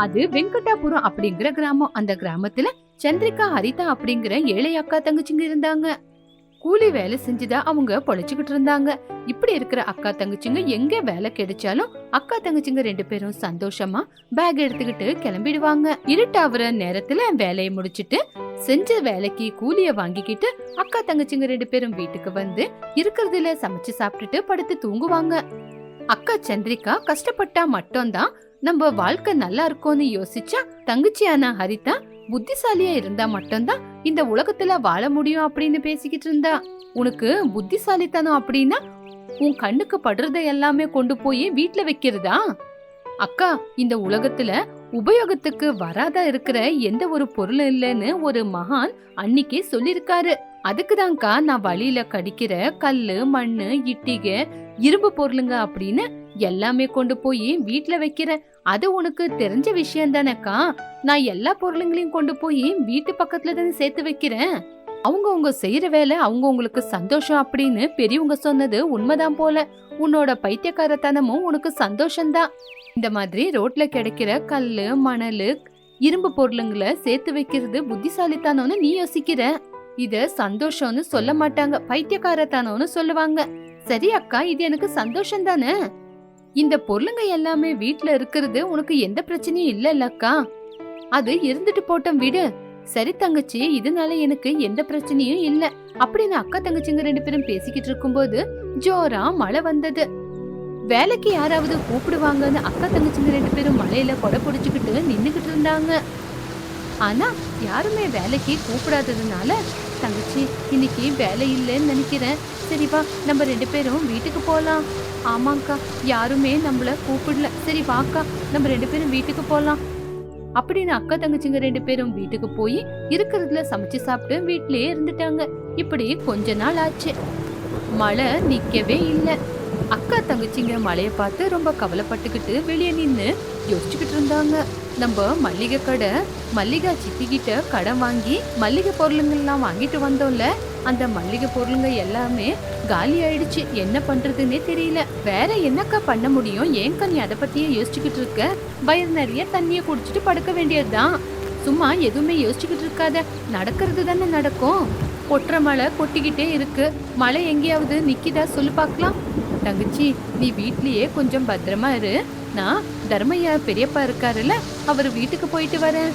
அது வெங்கடாபுரம் அப்படிங்கிற கிராமம். அந்த கிராமத்துல சந்திரிகா, ஹரிதா அப்படிங்கிற ஏழை அக்கா தங்கச்சிங்க இருந்தாங்க. கூலி வேலை செஞ்சுதான் அவங்க பொழைச்சுக்கிட்டு இருந்தாங்க. இப்படி இருக்கிற அக்கா தங்கச்சிங்க எங்க வேலை கிடைச்சாலும் அக்கா தங்கச்சிங்க 2 பேரும் சந்தோஷமா பேக் எடுத்துக்கிட்டு கிளம்பிடுவாங்க. இருட்டாவற நேரத்துல வேலையை முடிச்சிட்டு செஞ்ச வேலைக்கு கூலிய வாங்கிக்கிட்டு அக்கா தங்கச்சிங்க 2 பேரும் வீட்டுக்கு வந்து இருக்கிறதுல சமைச்சு சாப்பிட்டுட்டு படுத்து தூங்குவாங்க. அக்கா சந்திரிகா கஷ்டப்பட்டா மட்டும்தான் நம்ம வாழ்க்கை நல்லா இருக்கும்னு யோசிச்சா, தங்கச்சியான ஹரிதா புத்திசாலியா இருந்தா மட்டும்தான் இந்த உலகத்துல வாழ முடியும் அப்படின்னு பேசிக்கிட்டு இருந்தா. உனக்கு புத்திசாலித்தனம் அப்படின்னா உன் கண்ணுக்கு படுறத எல்லாமே கொண்டு போய் வீட்டுல வைக்கிறதா? அக்கா, இந்த உலகத்துல உபயோகத்துக்கு வராதா இருக்கிற எந்த ஒரு பொருளும் இல்லைன்னு ஒரு மகான் அன்னைக்கே சொல்லிருக்காரு. அதுக்குதான்க்கா நான் வழியில கடிக்கிற கல்லு, மண்ணு, இட்டிகை, இரும்பு பொருளுங்க அப்படின்னு எல்லாமே கொண்டு போய் வீட்டுல வைக்கிறேன். அது உனக்கு தெரிஞ்ச விஷயம் தானேக்கா. நான் எல்லா பொருளுங்களையும் கொண்டு போய் வீட்டு பக்கத்துல தானே சேர்த்து வைக்கிறேன். அவங்கவுங்க செய்யற வேலை அவங்கவுங்களுக்கு சந்தோஷம் அப்படின்னு பெரியவங்க சொன்னது உண்மைதான் போல. உன்னோட பைத்தியக்காரத்தனமும் உனக்கு சந்தோஷம்தான். இந்த மாதிரி ரோட்ல கிடைக்கிற கல்லு, மணலு, இரும்பு பொருளுங்களை சேர்த்து வைக்கிறது புத்திசாலித்தனம்னு நீ யோசிக்கிற. இத சந்தோஷம்னு சொல்ல மாட்டாங்க, பைத்தியக்காரத்தனம்னு சொல்லுவாங்க. சரி அக்கா, இது எனக்கு சந்தோஷம் தானே. இந்த பொருளுங்க எல்லாமே வீட்டுல இருக்கிறது உனக்கு எந்த பிரச்சனையும் இல்லல்லக்கா. அது இருந்துட்டு போட்டோம் விடு. சரி தங்கச்சி, இதனால எனக்கு எந்த பிரச்சனையும் இல்ல அப்படின்னு அக்கா தங்கச்சிங்க 2 பேரும் பேசிக்கிட்டு இருக்கும்போது ஜோரா மழை வந்தது. வேலைக்கு யாராவது கூப்பிடுவாங்கன்னு அக்கா தங்கச்சிங்க 2 பேரும் மழையில கொடை பிடிச்சுக்கிட்டு நின்னுகிட்டு இருந்தாங்க. ஆனா யாருமே வேலைக்கு கூப்பிடாததுனால, தங்கச்சி இன்னைக்கு வேலை இல்லைன்னு நினைக்கிறேன், சரி வா நம்ம 2 பேரும் வீட்டுக்கு போலாம். ஆமாக்கா, யாருமே நம்மள கூப்பிடல, சரி வாக்கா நம்ம 2 பேரும் வீட்டுக்கு போலாம் அப்படின்னு அக்கா தங்கச்சிங்க 2 பேரும் வீட்டுக்கு போய் இருக்கிறதுல சமைச்சு சாப்பிட்டு வீட்லயே இருந்துட்டாங்க. இப்படி கொஞ்ச நாள் ஆச்சு. மழை நிக்கவே இல்ல. அக்கா தங்கச்சிங்க மழைய பார்த்து ரொம்ப கவலைப்பட்டுக்கிட்டு வெளியே நின்னு யோசிச்சுக்கிட்டு இருந்தாங்க. நம்ம மல்லிகை கடை மல்லிகா சித்திக்கிட்ட கடன் வாங்கி மல்லிகை பொருளுங்கெல்லாம் வாங்கிட்டு வந்தோம்ல, அந்த மல்லிகை பொருளுங்க எல்லாமே காலி ஆயிடுச்சு. என்ன பண்றதுன்னே தெரியல. வேற என்னக்கா பண்ண முடியும்? ஏன்க்கா நீ அதை பத்தியே யோசிச்சுக்கிட்டு இருக்க? வயிறு நிறைய தண்ணிய குடிச்சிட்டு படுக்க வேண்டியதுதான். சும்மா எதுவுமே யோசிச்சுக்கிட்டு இருக்காத, நடக்கிறது தானே நடக்கும். கொட்டுற மழை கொட்டிக்கிட்டே இருக்கு. மழை எங்கேயாவது நிக்கிதா சொல்லு பாக்கலாம். தங்கச்சி, நீ வீட்லயே கொஞ்சம் பத்திரமா இரு. நான் தர்மையா பெரியப்பா இருக்காருல்ல, அவர் வீட்டுக்கு போயிட்டு வரேன்.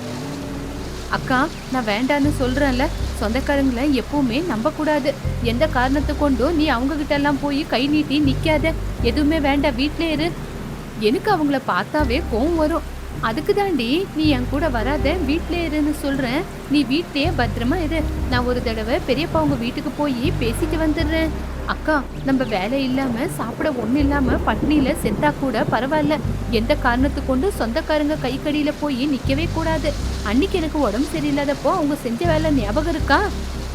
அக்கா, நான் வேண்டான்னு சொல்றேன்ல, சொந்தக்காரங்களை எப்பவுமே நம்ப கூடாது. எந்த காரணத்தை கொண்டும் நீ அவங்க கிட்ட எல்லாம் போய் கை நீட்டி நிக்காத. எதுவுமே வேண்டாம், வீட்லயே இரு. எனக்கு அவங்கள பார்த்தாவே கோவம் வரும். அதுக்கு தாண்டி நீ என் கூட வராத, வீட்லயே இருன்னு சொல்றேன். நீ வீட்லயே பத்திரமா இரு. நான் ஒரு தடவை பெரியப்பா உங்க வீட்டுக்கு போய் பேசிட்டு வந்துடுறேன். அக்கா, நம்ம வேலை இல்லாம சாப்பிட ஒண்ணு இல்லாம பட்னியில செத்தா கூட பரவாயில்ல. எந்த காரணத்து கொண்டு சொந்தக்காரங்க கை கடியில போய் நிக்கவே கூடாது. அன்னைக்கு எனக்கு உடம்பு சரியில்லாதப்போ அவங்க செஞ்ச வேலை ஞாபகம் இருக்கா?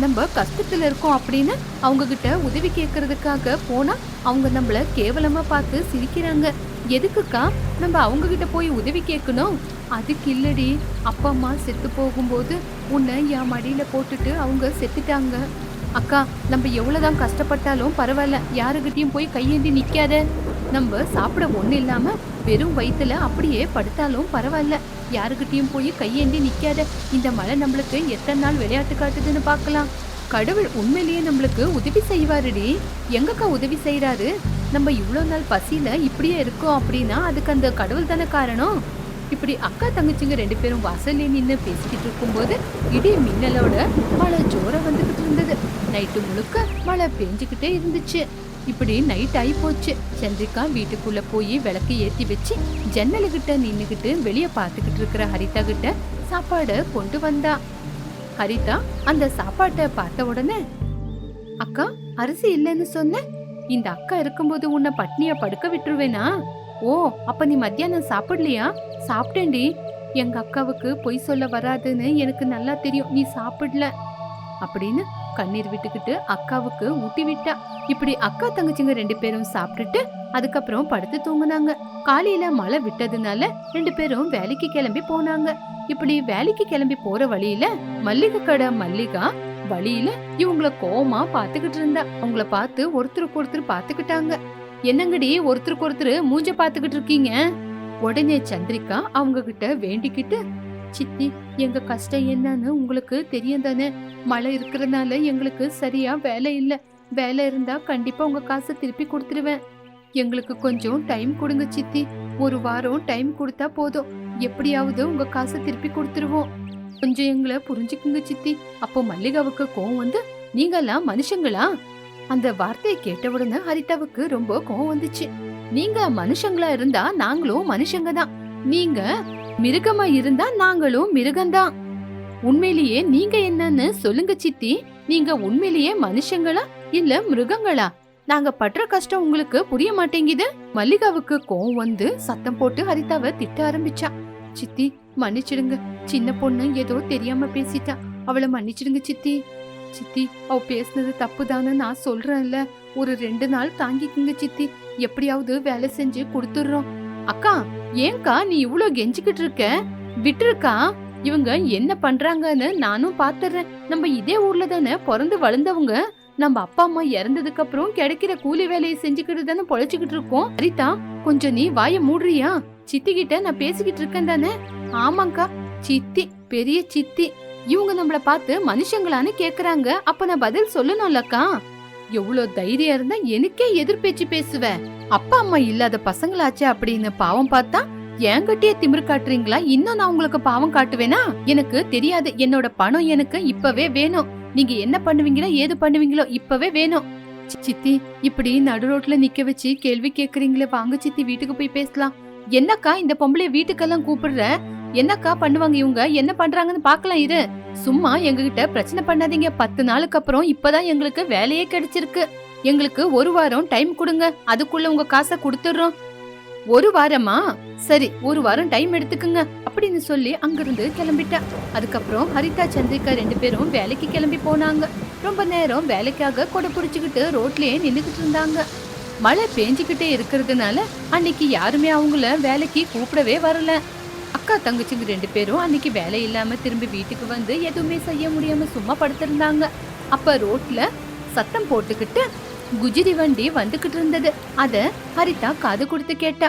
நம்ம கஷ்டத்துல இருக்கோம் அப்படின்னு அவங்க கிட்ட உதவி கேட்கறதுக்காக போனா அவங்க நம்மள கேவலமா பார்த்து சிரிக்கிறாங்க. எதுக்குக்கா நம்ம அவங்க கிட்ட போய் உதவி கேட்கணும்? அதுக்கு இல்லடி, அப்பா அம்மா செத்து போகும்போது உன்னை என் மடியில போட்டுட்டு அவங்க செத்துட்டாங்க. அக்கா, நம்ம எவ்வளவுதான் கஷ்டப்பட்டாலும் பரவாயில்ல, யாருகிட்டயும் போய் கையேந்தி நிக்காத. நம்ம சாப்பிட ஒண்ணு இல்லாம வெறும் வயிற்றுல அப்படியே படுத்தாலும் பரவாயில்ல, யாருகிட்டயும் போய் கையேந்தி நிக்காத. இந்த மழை நம்மளுக்கு எத்தனை நாள் விளையாட்டு காட்டுதுன்னு பார்க்கலாம். கடவுள் உண்மையிலேயே நம்மளுக்கு உதவி செய்வாருடி. எங்கக்கா உதவி செய்யறாரு? நம்ம இவ்வளவு நாள் பசியில இப்படியே இருக்கோம் அப்படின்னா அதுக்கு அந்த கடவுள் தானே காரணம். இப்படி அக்கா தங்கச்சிங்க 2 பேரும் வாசல்ல நின்று பேசிக்கிட்டு இருக்கும்போது இடி மின்னலோட மழை ஜோர வந்துகிட்டு இருந்தது. நைட்டு முழுக்க மழை பெஞ்சுக்கிட்டே இருந்துச்சு. இப்படி நைட் ஆகி போச்சு. சந்திரிகா வீட்டுக்குள்ள போய் விளக்கு ஏத்தி வச்சு ஜன்னலுகிட்ட நின்னுகிட்டு வெளியே பார்த்துக்கிட்டு இருக்கிற ஹரிதா கிட்ட சாப்பாடு கொண்டு வந்தா. ஹரிதா அந்த சாப்பாட்டை பார்த்த உடனே, அக்கா, அரிசி இல்லைன்னு சொன்ன, இந்த அக்கா இருக்கும்போது உன்னை பட்னியா படுக்க விட்டுருவேனா? ஓ, அப்ப நீ மத்தியானம் சாப்பிடலையா? சாப்பிட்டேன்டி. எங்க அக்காவுக்கு பொய் சொல்ல வராதுன்னு எனக்கு நல்லா தெரியும், நீ சாப்பிடல அப்படின்னு கண்ணீர் விட்டுக்கிட்டு அக்காவுக்கு ஊட்டி விட்டா. இப்படி அக்கா தங்கச்சிங்க 2 பேரும் சாப்பிட்டுட்டு அதுக்கப்புறம் படுத்து தூங்குனாங்க. காலையில மழை விட்டதுனால 2 பேரும் வேலைக்கு கிளம்பி போனாங்க. இப்படி வேலைக்கு கிளம்பி போற வழியில மல்லிகை கடை மல்லிகா வழியில இவங்கள கோவமா பாத்துக்கிட்டு இருந்தா. அவங்கள பார்த்து ஒருத்தருக்கு ஒருத்தர் பாத்துக்கிட்டாங்க. என்னங்கடி ஒருத்தருக்கு ஒருத்தர் மூஞ்ச பாத்துக்கிட்டு இருக்கீங்க? உடனே சந்திரிகா அவங்க கிட்ட வேண்டிக்கிட்டு, சித்தி, எங்க கஷ்டம் என்னன்னு உங்களுக்கு தெரியும் தானே? மழை இருக்கிறதுனால எங்களுக்கு சரியா வேலை இல்ல. வேலை இருந்தா கண்டிப்பா உங்க காசை திருப்பி கொடுத்துருவேன். எங்களுக்கு கொஞ்சம் டைம் கொடுங்க சித்தி. ஒரு வாரம் டைம் கொடுத்தா போதும். எப்படியாவது உங்க காசை திருப்பி கொடுத்துருவோம். கொஞ்சம் எங்களை புரிஞ்சுக்குங்க சித்தி. அப்போ மல்லிகாவுக்கு கோவம் வந்து, நீங்க எல்லாம் மனுஷங்களா? அந்த வார்த்தையை கேட்ட உடனே ஹரிதாவுக்கு ரொம்ப கோவம் வந்துச்சு. நீங்க மனுஷங்களா இருந்தா நாங்களும் மனுஷங்க தான். நீங்க மிருகமா இருந்தா நாங்களும் மிருகம்தான். உண்மையிலேயே நீங்க என்னன்னு சொல்லுங்க சித்தி. நீங்க உண்மையிலேயே மனுஷங்களா இல்ல மிருகங்களா? நாங்க படுற கஷ்டம் உங்களுக்கு புரிய மாட்டேங்குது. மல்லிகாவுக்கு கோவம் வந்து சத்தம் போட்டு ஹரிதாவை திட்ட ஆரம்பிச்சா. சித்தி, மன்னிச்சிடுங்க. சின்ன பொண்ணு ஏதோ தெரியாம பேசிட்டா. அவளை மன்னிச்சிடுங்க சித்தி. சித்தி, அவ பேசுனது தப்புதான்னு நான் சொல்றேன்ல. ஒரு 2 நாள் தாங்கிக்குங்க சித்தி. எப்படியாவது வேலை செஞ்சு கொடுத்துடுறோம். அக்கா, ஏன்கா நீ இவ்ளோ கெஞ்சிக்கிட்டு இருக்க? விட்டுருக்கா. இவங்க என்ன பண்றாங்கன்னு நானும் பாத்துறேன். நம்ம இதே ஊர்ல தானே பிறந்து வளர்ந்தவங்க. நம்ம அப்பா அம்மா இறந்ததுக்கு அப்புறம் கிடைக்கிற கூலி வேலையை செஞ்சுக்கிட்டு தானே பொழைச்சுக்கிட்டு இருக்கோம். ஹரிதா, கொஞ்சம் நீ வாய மூடுறியா? சித்தி கிட்ட நான் பேசிக்கிட்டு இருக்கேன் தானே? ஆமாங்கா. சித்தி, பெரிய சித்தி. இவங்க நம்மள பார்த்து மனுஷங்களான்னு கேக்குறாங்க. அப்ப நான் பதில் சொல்லணும்லக்கா. எவ்வளவு தைரியம் இருந்தா எனக்கே எதிர்பேச்சு பேசுவ. அப்பா அம்மா இல்லாத பசங்களாச்சே அப்படின்னு பாவம் பார்த்தா என்கிட்டயே திமிரு காட்டுறீங்களா? இன்னும் நான் உங்களுக்கு பாவம் காட்டுவேனா? எனக்கு தெரியாது. என்னோட பணம் எனக்கு இப்பவே வேணும். நீங்க என்ன பண்ணுவீங்களோ ஏது பண்ணுவீங்களோ இப்பவே வேணும். சித்தி, இப்படி நடு ரோட்ல நிக்க வச்சு கேள்வி கேக்குறீங்களே, வாங்க சித்தி வீட்டுக்கு போய் பேசலாம். என்னக்கா இந்த பொம்பளைய வீட்டுக்கெல்லாம் கூப்பிடுற? என்னக்கா பண்ணுவாங்க இவங்க? என்ன பண்றாங்கன்னு பாக்கலாம் இரு. சும்மா எங்ககிட்ட பிரச்சனை பண்ணாதீங்க. 10 நாளுக்கு அப்புறம் இப்பதான் எங்களுக்கு வேலையே கிடைச்சிருக்கு. எங்களுக்கு 1 வாரம் டைம் கொடுங்க. அதுக்குள்ள உங்க காசை கொடுத்துடுறோம். 1 வாரமா? சரி, 1 வாரம் டைம் எடுத்துக்குங்க அப்படின்னு சொல்லி அங்கிருந்து கிளம்பிட்டா. அதுக்கப்புறம் ஹரிதா, சந்திரிகா 2 பேரும் வேலைக்கு கிளம்பி போனாங்க. ரொம்ப நேரம் வேலைக்காக கொடை புடிச்சுக்கிட்டு ரோட்லயே நின்னுகிட்டு இருந்தாங்க. மழை பேஞ்சுக்கிட்டே இருக்கிறதுனால அன்னைக்கு யாருமே அவங்கள வேலைக்கு கூப்பிடவே வரல. அக்கா தங்கச்சிங்க 2 பேரும் அன்னைக்கு வேலை இல்லாம திரும்பி வீட்டுக்கு வந்து எதுவுமே செய்ய முடியாம சும்மா படுத்திருந்தாங்க. அப்ப ரோட்ல சத்தம் போட்டுக்கிட்டு குஜிரி வண்டி வந்துகிட்டு இருந்தது. அத ஹரிதா காது கொடுத்து கேட்டா.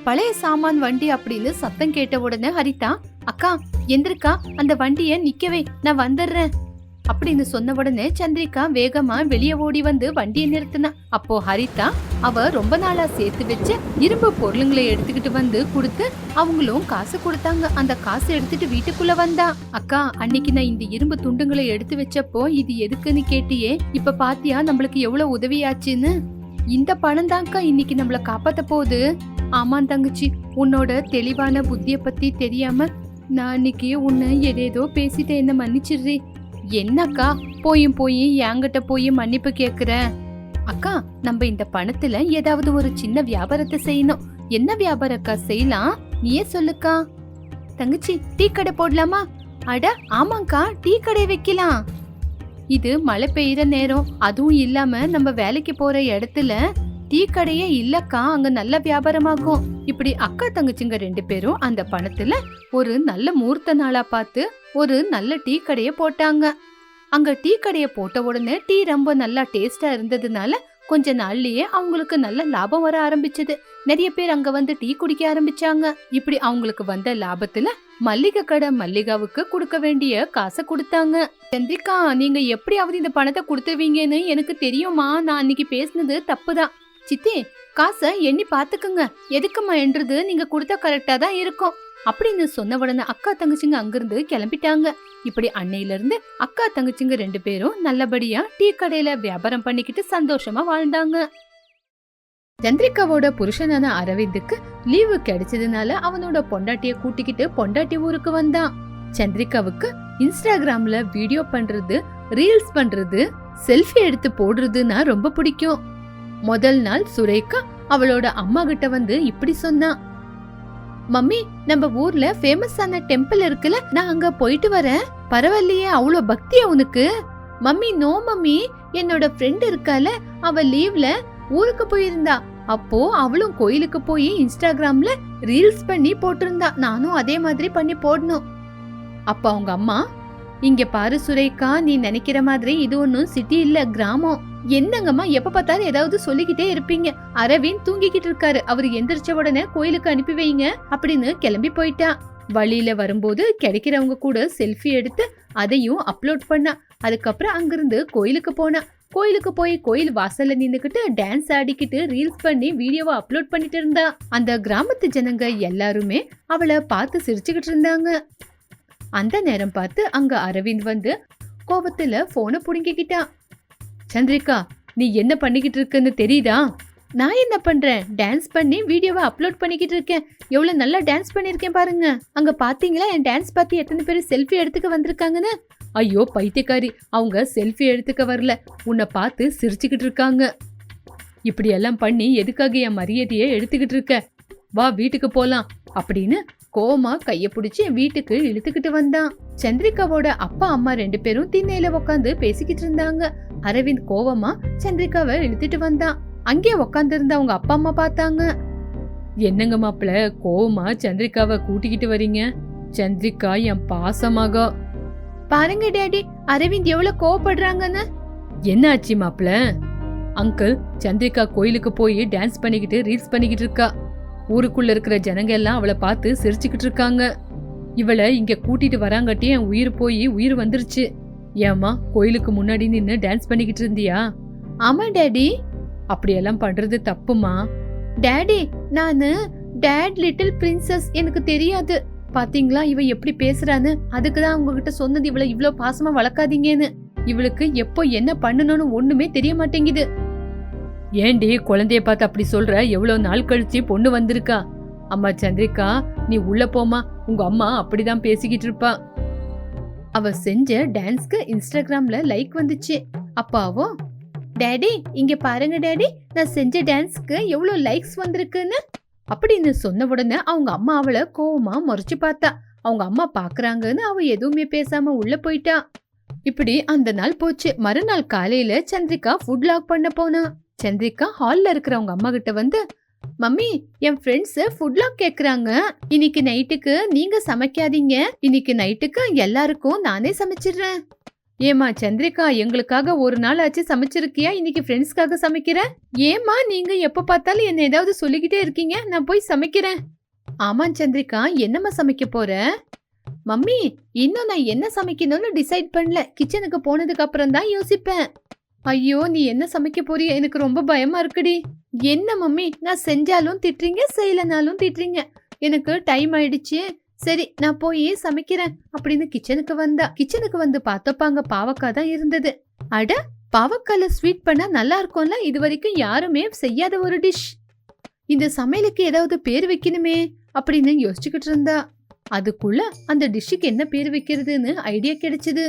பழைய சாமான் வண்டி அப்படின்னு சத்தம் கேட்ட உடனே ஹரிதா, அக்கா எந்திருக்கா, அந்த வண்டிய நிக்கவே, நான் வந்துடுறேன் அப்படின்னு சொன்ன உடனே சந்திரிகா வேகமா வெளியே ஓடி வந்து வண்டியை நிறுத்தினா. அப்போ ஹரிதா அவ ரொம்ப நாளா சேர்த்து வச்ச இரும்பு பொருளுங்களை எடுத்துக்கிட்டு வந்து கொடுத்து அவங்களும் காசு கொடுத்தாங்க. அந்த காசு எடுத்துட்டு வீட்டுக்குள்ள வந்தா. அக்கா, அன்னைக்கு நான் இந்த இரும்பு துண்டுங்களை எடுத்து வச்சப்போ இது எதுக்குன்னு கேட்டியே, இப்ப பாத்தியா நம்மளுக்கு எவ்வளவு உதவியாச்சுன்னு? இந்த பணம் தான்க்கா இன்னைக்கு நம்மள காப்பாத்த போகுது. ஆமா தங்கச்சி, உன்னோட தெளிவான புத்திய பத்தி தெரியாம நான் அன்னைக்கு உன்னை ஏதேதோ பேசிட்டு என்ன மன்னிச்சிடுறி. என்னக்கா போய் என்கிட்ட போய் மன்னிப்பு கேக்குற? அக்கா, நம்ம இந்த பணத்துல ஏதாவது ஒரு சின்ன வியாபாரத்தை செய்யணும். என்ன வியாபாரக்கா செய்யலாம்? நீயே சொல்லுக்கா. தங்கச்சி, டீ கடை போடலாமா? அட ஆமாக்கா, டீ கடை வைக்கலாம். இது மழை பெய்யுற நேரம், அதுவும் இல்லாம நம்ம வேலைக்கு போற இடத்துல டீ கடையே இல்லக்கா, அங்க நல்ல வியாபாரமாகும். இப்படி அக்கா தங்கச்சிங்க 2 பேரும் அந்த பணத்துல ஒரு நல்ல முகூர்த்த நாளா பார்த்து ஒரு நல்ல டீ கடைய போட்டாங்க. அங்க டீ கடைய போட்ட உடனே டீ ரொம்ப நல்லா டேஸ்டா இருந்ததுனால கொஞ்ச நாள்லயே அவங்களுக்கு நல்ல லாபம் வர ஆரம்பிச்சது. நிறைய பேர் அங்க வந்து டீ குடிக்க ஆரம்பிச்சாங்க. இப்படி அவங்களுக்கு வந்த லாபத்துல மல்லிகை கடை மல்லிகாவுக்கு கொடுக்க வேண்டிய காசை கொடுத்தாங்க. சந்திரிகா, நீங்க எப்படியாவது இந்த பணத்தை கொடுத்துவீங்கன்னு எனக்கு தெரியுமா. நான் அன்னைக்கு பேசினது தப்புதான். சித்தி, காசை எண்ணி பாத்துக்குங்க. எதுக்குமா என்றது நீங்க கொடுத்தா கரெக்டா தான் இருக்கும் அப்படின்னு சொன்ன உடனே அக்கா தங்கச்சிங்க அங்கிருந்து கிளம்பிட்டாங்க. இப்படி அன்னையில இருந்து அக்கா தங்கச்சிங்க 2 பேரும் நல்லபடியா டீ கடையில வியாபாரம் பண்ணிக்கிட்டு சந்தோஷமா வாழ்ந்தாங்க. சந்திரிகாவோட புருஷனான அரவிந்துக்கு லீவு கிடைச்சதுனால அவனோட பொண்டாட்டிய கூட்டிக்கிட்டு பொண்டாட்டி ஊருக்கு வந்தான். சந்திரிகாவுக்கு இன்ஸ்டாகிராம்ல வீடியோ பண்றது, ரீல்ஸ் பண்றது, செல்ஃபி எடுத்து போடுறதுன்னா ரொம்ப பிடிக்கும். முதல் நாள் சுரேகா அவளோட அம்மா கிட்ட வந்து இப்படி சொன்னா. மம்மி, நம்ம ஊர்ல ஃபேமஸான டெம்பிள் இருக்குல்ல, நான் அங்க போயிட்டு வரேன். பரவாயில்லையே, அவ்வளோ பக்தியா உனக்கு? மம்மி, நோ மம்மி, என்னோட ஃப்ரெண்ட் இருக்கால, அவ லீவ்ல ஊருக்கு போயிருந்தா. அப்போ அவளும் கோயிலுக்கு போய் இன்ஸ்டாகிராம்ல ரீல்ஸ் பண்ணி போட்டிருந்தா. நானும் அதே மாதிரி பண்ணி போடணும். அப்ப அவங்க அம்மா, இங்க பாரு சுரேகா, நீ நினைக்கிற மாதிரி இது ஒன்னும் சிட்டி இல்ல, கிராமம். என்னங்கம்மா எப்ப பார்த்தாலும் ஏதாவது சொல்லிக்கிட்டே இருப்பீங்க. அரவிந்த் தூங்கிக்கிட்டு இருக்காரு, அவரு எந்திரிச்ச உடனே கோயிலுக்கு அனுப்பி வைங்க அப்படின்னு கிளம்பி போயிட்டா. வழியில வரும்போது கிடைக்கிறவங்க கூட செல்ஃபி எடுத்து அதையும் அப்லோட் பண்ணா. அதுக்கப்புறம் அங்கிருந்து கோயிலுக்கு போனா. கோயிலுக்கு போய் கோயில் வாசல்ல நின்னுக்கிட்டு டான்ஸ் ஆடிக்கிட்டு ரீல்ஸ் பண்ணி வீடியோவை அப்லோட் பண்ணிட்டு இருந்தா. அந்த கிராமத்து ஜனங்க எல்லாருமே அவளை பார்த்து சிரிச்சுக்கிட்டு இருந்தாங்க. அந்த நேரம் பார்த்து அங்க அரவிந்த் வந்து கோபத்துல போனை புடுங்கிக்கிட்டான். சந்திரிகா, நீ என்ன பண்ணிக்கிட்டு இருக்குன்னு தெரியுதா? நான் என்ன பண்றேன்? டான்ஸ் பண்ணி வீடியோவை அப்லோட் பண்ணிக்கிட்டு இருக்கேன். எவ்வளவு நல்லா டான்ஸ் பண்ணிருக்கேன் பாருங்க. அங்க பாத்தீங்களா என் டான்ஸ் பார்த்து எத்தனை பேர் செல்ஃபி எடுத்துக்க வந்திருக்காங்கன்னு? ஐயோ பைத்தியக்காரி, அவங்க செல்ஃபி எடுத்துக்க வரல, உன்னை பார்த்து சிரிச்சுக்கிட்டு இருக்காங்க. இப்படி எல்லாம் பண்ணி எதுக்காக என் மரியாதையை எடுத்துக்கிட்டு இருக்க? வா வீட்டுக்கு போலாம் அப்படின்னு கோமா கைய பிடிச்சி வீட்டுக்கு இழுத்துக்கிட்டு வந்தான். சந்திரிகாவோட அப்பா அம்மா 2 பேரும் திண்ணையில உட்காந்து பேசிக்கிட்டு இருந்தாங்க. அரவிந்த் கோவமா சந்திரிகாவை இழுத்துட்டு வந்தான். அங்கே உட்காந்து இருந்த அவங்க அப்பா அம்மா பார்த்தாங்க. என்னங்க மாப்பிள, கோவமா சந்திரிகாவை கூட்டிக்கிட்டு வரீங்க? சந்திரிகா என் பாசமாக. பாருங்க டேடி, அரவிந்த் எவ்வளவு கோவப்படுறாங்கன்னு. என்ன ஆச்சு மாப்பிள? அங்கிள், சந்திரிகா கோயிலுக்கு போய் டான்ஸ் பண்ணிக்கிட்டு ரீல்ஸ் பண்ணிக்கிட்டு இருக்கா. ஊருக்குள்ள இருக்கிற ஜனங்க எல்லாம் அவளை பார்த்து சிரிச்சுக்கிட்டு இருக்காங்க. இவளை இங்க கூட்டிட்டு வராங்கட்டி என் உயிர் போய் உயிர் வந்துருச்சு. ஏமா கோயிலுக்கு முன்னாடி நின்னு டான்ஸ் பண்ணிக்கிட்டு இருந்தியா? ஆமா டேடி. அப்படியெல்லாம் பண்றது தப்புமா. டேடி, நானு டேட் லிட்டில் பிரின்சஸ், எனக்கு தெரியாது. பாத்தீங்களா இவ எப்படி பேசுறான்னு? அதுக்குதான் உங்ககிட்ட சொன்னது இவளை இவ்வளவு பாசமா வளர்க்காதீங்கன்னு. இவளுக்கு எப்போ என்ன பண்ணணும்னு ஒண்ணுமே தெரிய மாட்டேங்குது. ஏண்டி குழந்தைய பார்த்து அப்படி சொல்ற? எவ்வளவு நாள் கழிச்சு பொண்ணு வந்திருக்கா. அம்மா சந்திரிகா, நீ உள்ள போமா, உங்க அம்மா அப்படிதான் பேசிக்கிட்டு இருப்பா. அவ செஞ்ச டான்ஸ்க்கு இன்ஸ்டாகிராம்ல லைக் வந்துச்சு. அப்பாவோ, டேடி இங்க பாருங்க டேடி, நான் செஞ்ச டான்ஸ்க்கு எவ்வளவு லைக்ஸ் வந்திருக்குன்னு அப்படின்னு சொன்ன உடனே அவங்க அம்மா அவளை கோவமா முறைச்சு பார்த்தா. அவங்க அம்மா பாக்குறாங்கன்னு அவ எதுவுமே பேசாம உள்ள போயிட்டா. இப்படி அந்த நாள் போச்சு. மறுநாள் காலையில சந்திரிகா ஃபுட் லாக் பண்ண போனா. சந்திரிகா ஹால்ல இருக்கிறவங்க அம்மா கிட்ட வந்து, மம்மி என் ஃப்ரெண்ட்ஸ் ஃபுட் லாக் கேக்குறாங்க, இன்னைக்கு நைட்டுக்கு நீங்க சமைக்காதீங்க, இன்னைக்கு நைட்டுக்கு எல்லாருக்கும் நானே சமைச்சிடுறேன். ஏமா சந்திரிகா, எங்களுக்காக ஒரு நாள் ஆச்சு சமைச்சிருக்கியா, இன்னைக்கு ஃப்ரெண்ட்ஸ்க்காக சமைக்கிற? ஏமா நீங்க எப்ப பார்த்தாலும் என்ன ஏதாவது சொல்லிக்கிட்டே இருக்கீங்க, நான் போய் சமைக்கிறேன். ஆமா சந்திரிகா, என்னம்மா சமைக்க போற? மம்மி இன்னும் நான் என்ன சமைக்கணும்னு டிசைட் பண்ணல, கிச்சனுக்கு போனதுக்கு அப்புறம் தான் யோசிப்பேன். ஐயோ நீ என்ன சமைக்க போறிய, எனக்கு ரொம்ப பயமா இருக்குடி. என்ன மம்மி, நான் செஞ்சாலும் திட்டுறீங்க, செய்யலனாலும் திட்டுறீங்க, எனக்கு டைம் ஆயிடுச்சு, சரி நான் போய் சமைக்கிறேன் அப்படின்னு கிச்சனுக்கு வந்தா. கிச்சனுக்கு வந்து பார்த்தப்பாங்க பாவக்காய் தான் இருந்தது. அட, பாவக்கால ஸ்வீட் பண்ணா நல்லா இருக்கும்ல, இது வரைக்கும் யாருமே செய்யாத ஒரு டிஷ். இந்த சமையலுக்கு ஏதாவது பேர் வைக்கணுமே அப்படின்னு யோசிச்சுக்கிட்டு இருந்தா. அதுக்குள்ள அந்த டிஷ்ஷுக்கு என்ன பேர் வைக்கிறதுன்னு ஐடியா கிடைச்சது.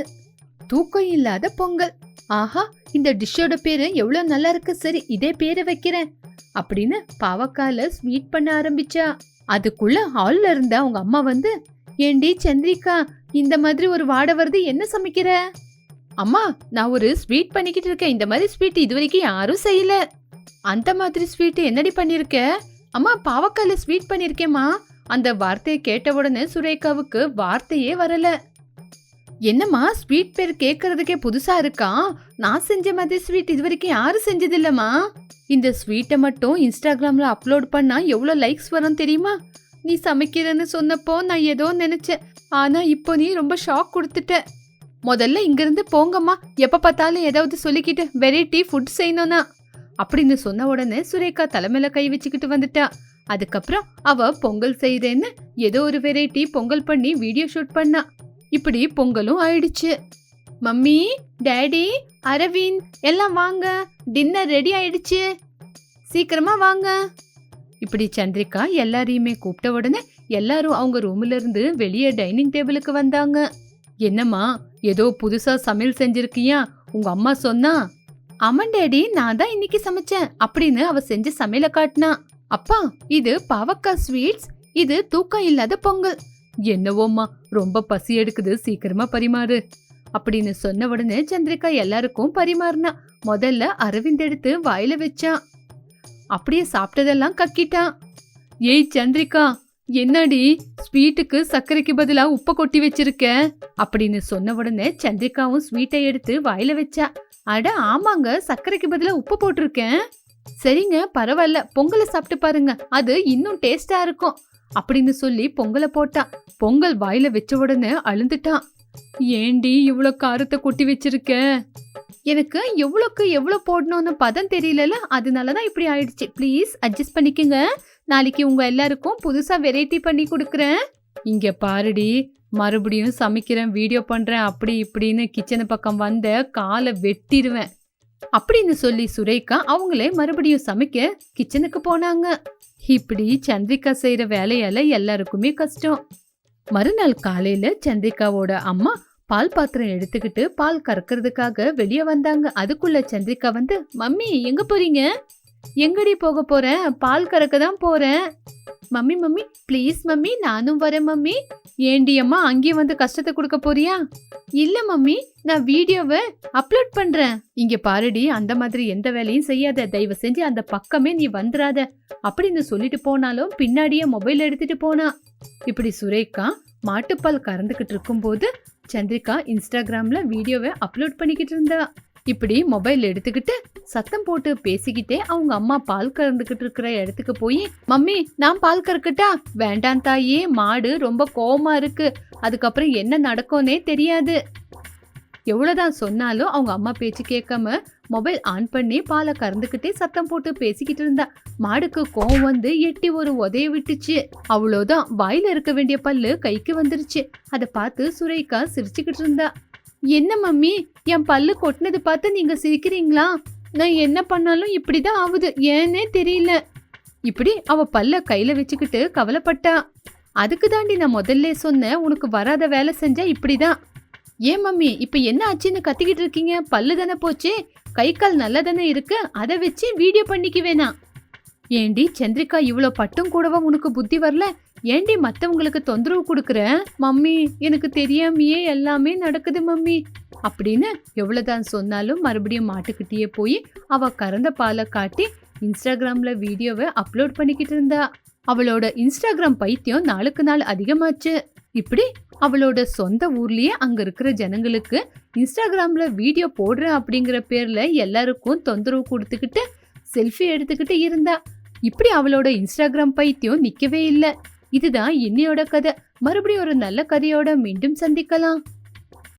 தூக்கம் இல்லாத பொங்கல். ஆஹா, இந்த டிஷ்ஷோட பேரு எவ்வளவு நல்லா இருக்கு, சரி இதே பேரை வைக்கிறேன் அப்படின்னு பாவக்கால ஸ்வீட் பண்ண ஆரம்பிச்சா. அதுக்குள்ள ஹால்ல இருந்த அவங்க அம்மா வந்து, ஏண்டி சந்திரிகா, இந்த மாதிரி ஒரு வாடை வருது, என்ன சமைக்கிற? அம்மா நான் ஒரு ஸ்வீட் பண்ணிக்கிட்டு இருக்கேன், இந்த மாதிரி ஸ்வீட் இது வரைக்கும் யாரும் செய்யல. அந்த மாதிரி ஸ்வீட் என்னடி பண்ணிருக்க? அம்மா பாவக்கால ஸ்வீட் பண்ணிருக்கேம்மா. அந்த வார்த்தையை கேட்ட உடனே சுரேகாவுக்கு வார்த்தையே வரல. என்னம்மா ஸ்வீட் பேர் கேட்கறதுக்கே புதுசா இருக்கா, நான் செஞ்ச மாதிரி ஸ்வீட் இது வரைக்கும் யாரும் செஞ்சது இல்லம்மா. இந்த ஸ்வீட்டை மட்டும் இன்ஸ்டாகிராம்ல அப்லோட் பண்ணா எவ்வளவு லைக்ஸ் வரும் தெரியுமா? நீ சமைக்கிறன்னு சொன்னப்போ நான் ஏதோ நினைச்சேன், ஆனா இப்போ நீ ரொம்ப ஷாக் கொடுத்துட்ட. முதல்ல இங்கிருந்து போங்கம்மா, எப்ப பார்த்தாலும் ஏதாவது சொல்லிக்கிட்டு வெரைட்டி ஃபுட் செய்யணும்னா அப்படின்னு சொன்ன உடனே சுரேகா தலைமையில கை வச்சுக்கிட்டு வந்துட்டா. அதுக்கப்புறம் அவ பொங்கல் செய்யறேன்னு ஏதோ ஒரு வெரைட்டி பொங்கல் பண்ணி வீடியோ ஷூட் பண்ணா. இப்படி பொங்கலும் ஆயிடுச்சு. மம்மி, டாடி, அரவிந்த் எல்லாம் வாங்க, டின்னர் ரெடி ஆயிடுச்சு, சீக்கிரமா வாங்க. இப்படி சந்திரிகா எல்லாரையுமே கூப்பிட்ட உடனே எல்லாரும் அவங்க ரூம்ல இருந்து வெளியே டைனிங் டேபிளுக்கு வந்தாங்க. என்னம்மா ஏதோ புதுசா சமையல் செஞ்சிருக்கியா, உங்க அம்மா சொன்னா? ஆமா டாடி, நான் தான் இன்னைக்கு சமைச்சேன் அப்படின்னு அவ செஞ்ச சமையல காட்டினா. அப்பா இது பாவக்காய் ஸ்வீட்ஸ், இது தூக்கம் இல்லாத பொங்கல். என்னவோம்மா ரொம்ப பசி எடுக்குது, சீக்கிரமா பரிமாறு அப்படின்னு சொன்ன உடனே சந்திரிகா எல்லாருக்கும் பரிமாறினா. முதல்ல அரவிந்த் எடுத்து வாயில வச்சான். அப்படியே சாப்பிட்டதெல்லாம் கக்கிட்டான். ஏய் சந்திரிகா, என்னடி ஸ்வீட்டுக்கு சர்க்கரைக்கு பதிலா உப்பை கொட்டி வச்சிருக்க அப்படின்னு சொன்ன உடனே சந்திரிகாவும் ஸ்வீட்டை எடுத்து வாயில வச்சா. அட ஆமாங்க, சர்க்கரைக்கு பதிலா உப்பு போட்டிருக்கேன். சரிங்க, பரவாயில்ல, பொங்கலை சாப்பிட்டு பாருங்க, அது இன்னும் டேஸ்டா இருக்கும் அப்படின்னு சொல்லி பொங்கலை போட்டா. பொங்கல் வாயில வச்ச உடனே அழுந்துட்டான். ஏண்டி இவ்வளோ காரத்தை கொட்டி வச்சிருக்க? எனக்கு எவ்வளோக்கு எவ்வளோ போடணும்னு பதம் தெரியல, அதனாலதான் இப்படி ஆயிடுச்சு. ப்ளீஸ் அட்ஜஸ்ட் பண்ணிக்கங்க. நாளைக்கு உங்க எல்லாருக்கும் புதுசா வெரைட்டி பண்ணி கொடுக்குறேன். இங்க பாருடி, மறுபடியும் சமைக்கிறேன், வீடியோ பண்றேன் அப்படி இப்படின்னு கிச்சனு பக்கம் வந்த காலை வெட்டிடுவேன் அப்படின்னு சொல்லி சுரேகா அவங்களே மறுபடியும் சமைக்க கிச்சனுக்கு போனாங்க. இப்படி சந்திரிகா செய்யற வேலையால எல்லாருக்குமே கஷ்டம். மறுநாள் காலையில சந்திரிகாவோட அம்மா பால் பாத்திரம் எடுத்துக்கிட்டு பால் கறக்கிறதுக்காக வெளியே வந்தாங்க. அதுக்குள்ள சந்திரிகா வந்து, மம்மி எங்க போறீங்க? எங்கடி போக போறேன்? பால் கறக்க தான் போறேன். மம்மி மம்மி ப்ளீஸ் மம்மி, நானும் வரேன் மம்மி. ஏண்டி அம்மா அங்கேயே வந்து கஷ்டத்தை கொடுக்க போறியா? இல்ல மம்மி, நான் வீடியோவை அப்லோட் பண்றேன். இங்க பாருடி, அந்த மாதிரி எந்த வேலையும் செய்யாத, தயவு செஞ்சு அந்த பக்கமே நீ வந்துடாத அப்படின்னு சொல்லிட்டு போனாலும் பின்னாடியே மொபைல் எடுத்துட்டு போனா. இப்படி சுரேகா மாட்டுப்பால் கறந்துகிட்டு இருக்கும்போது சந்திரிகா இன்ஸ்டாகிராம்ல வீடியோவை அப்லோட் பண்ணிக்கிட்டு இருந்தா. இப்படி மொபைல் எடுத்துக்கிட்டு சத்தம் போட்டு பேசிக்கிட்டே அவங்க அம்மா பால் கறந்துகிட்டு இருக்கிற இடத்துக்கு போய், மம்மி நான் பால் கறக்கட்டா? வேண்டாம் தாயே, மாடு ரொம்ப கோவமா இருக்கு, அதுக்கப்புறம் என்ன நடக்கும்னே தெரியாது. எவ்வளவுதான் சொன்னாலும் அவங்க அம்மா பேச்சு கேட்காம மொபைல் ஆன் பண்ணி பாலை கறந்துக்கிட்டே சத்தம் போட்டு பேசிக்கிட்டு இருந்தா. மாடுக்கு கோவம் வந்து எட்டி ஒரு உதைய விட்டுச்சு. அவ்வளோதான், வாயில இருக்க வேண்டிய பல்லு கைக்கு வந்துருச்சு. அதை பார்த்து சுரேகா சிரிச்சுக்கிட்டு இருந்தா. என்ன மம்மி, என் பல்லு கொட்டினது பார்த்து நீங்க சிரிக்கிறீங்களா? நான் என்ன பண்ணாலும் இப்படிதான் ஆகுது, ஏன்னே தெரியல. இப்படி அவ பல்ல கையில வச்சுக்கிட்டு கவலைப்பட்டா. அதுக்கு தாண்டி நான் முதல்ல சொன்னேன், உனக்கு வராத வேலை செஞ்சா இப்படிதான். ஏன் மம்மி இப்ப என்ன ஆச்சுன்னு கத்திக்கிட்டு இருக்கீங்க? பல்லு தானே போச்சு, கை கால் நல்லா தானே இருக்கு, அதை வச்சு வீடியோ பண்ணிக்க வேணாம். ஏண்டி சந்திரிகா, இவ்வளோ பட்டும் கூடவா உனக்கு புத்தி வரல? ஏண்டி மற்றவங்களுக்கு தொந்தரவு கொடுக்குற? மம்மி எனக்கு தெரியாமையே எல்லாமே நடக்குது மம்மி அப்படின்னு எவ்வளவுதான் சொன்னாலும் மறுபடியும் மாட்டுக்கிட்டே போய் அவ கறந்த பாலை காட்டி இன்ஸ்டாகிராம்ல வீடியோவை அப்லோட் பண்ணிக்கிட்டு இருந்தா. அவளோட இன்ஸ்டாகிராம் பைத்தியம் நாளுக்கு நாள் அதிகமாச்சு. இப்படி அவளோட சொந்த ஊர்லயே அங்க இருக்கிற ஜனங்களுக்கு இன்ஸ்டாகிராம்ல வீடியோ போடுறேன் அப்படிங்கிற பேர்ல எல்லாருக்கும் தொந்தரவு கொடுத்துக்கிட்டு செல்ஃபி எடுத்துக்கிட்டு இருந்தா. இப்படி அவளோட இன்ஸ்டாகிராம் பைத்தியம் நிக்கவே இல்லை. இதுதான் இன்னையோட கதை. மறுபடியும் ஒரு நல்ல கதையோட மீண்டும் சந்திக்கலாம்.